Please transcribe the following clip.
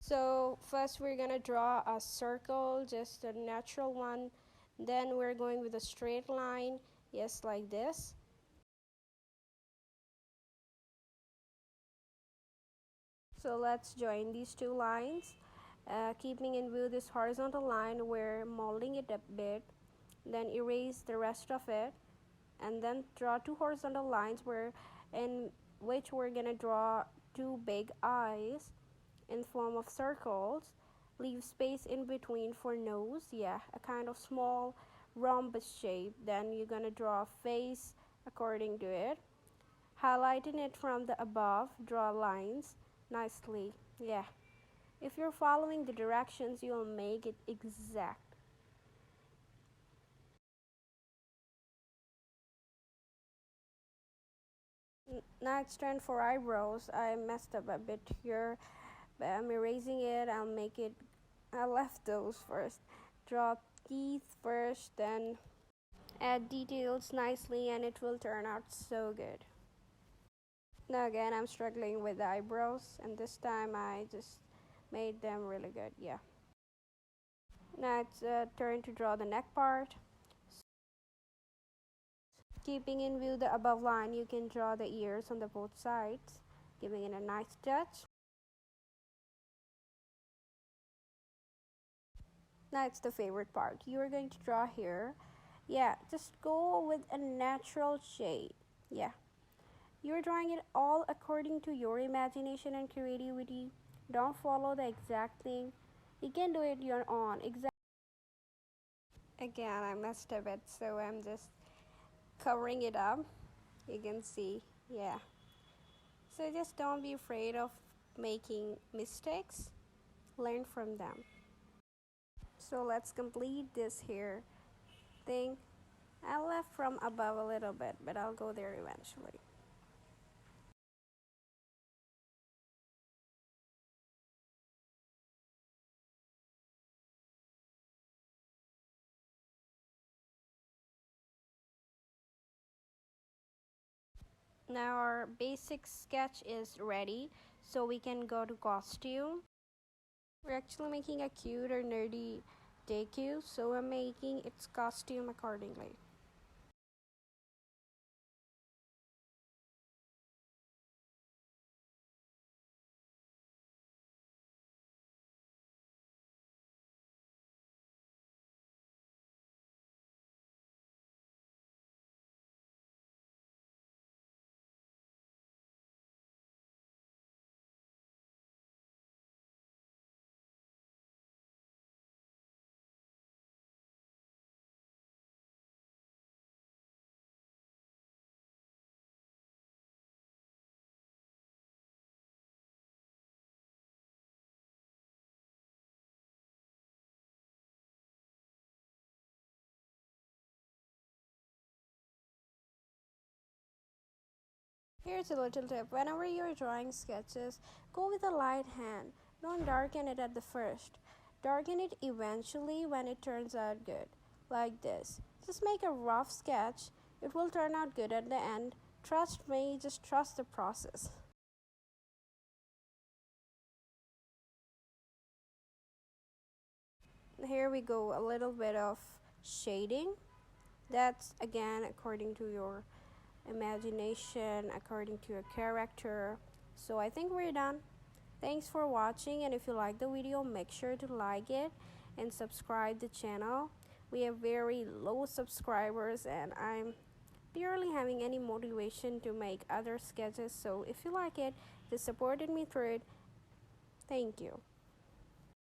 So first we're gonna draw a circle, just a natural one. Then we're going with a straight line, yes, like this. So let's join these two lines. Keeping in view this horizontal line, we're molding it a bit, then erase the rest of it, and then draw two horizontal lines in which we're gonna draw two big eyes in form of circles. Leave space in between for nose, yeah, a kind of small rhombus shape. Then you're gonna draw a face according to it. Highlighting it from the above, draw lines nicely, yeah. If you're following the directions, you'll make it exact. Now it's turn for eyebrows. I messed up a bit here, but I'm erasing it. I left those first. Draw teeth first, then add details nicely, and it will turn out so good. Now again, I'm struggling with the eyebrows, and this time I just made them really good, yeah. Now it's turn to draw the neck part. Keeping in view the above line, you can draw the ears on the both sides, giving it a nice touch. Now it's the favorite part. You are going to draw here. Yeah, just go with a natural shade. Yeah. You're drawing it all according to your imagination and creativity. Don't follow the exact thing. You can do it your own. Again, I messed up it, so I'm just covering it up. You can see, yeah. So just don't be afraid of making mistakes. Learn from them. So let's complete this here thing. I left from above a little bit, but I'll go there eventually. Now our basic sketch is ready, so we can go to costume. We're actually making a cute or nerdy DEKU, so we're making its costume accordingly. Here's a little tip. Whenever you're drawing sketches, go with a light hand. Don't darken it at the first. Darken it eventually when it turns out good. Like this. Just make a rough sketch. It will turn out good at the end. Trust me, just trust the process. Here we go, a little bit of shading. That's again according to your imagination, according to your character. So I think we're done. Thanks for watching, and if you like the video, make sure to like it and subscribe the channel. We have very low subscribers, and I'm barely having any motivation to make other sketches. So if you like it, just supported me through it. Thank you.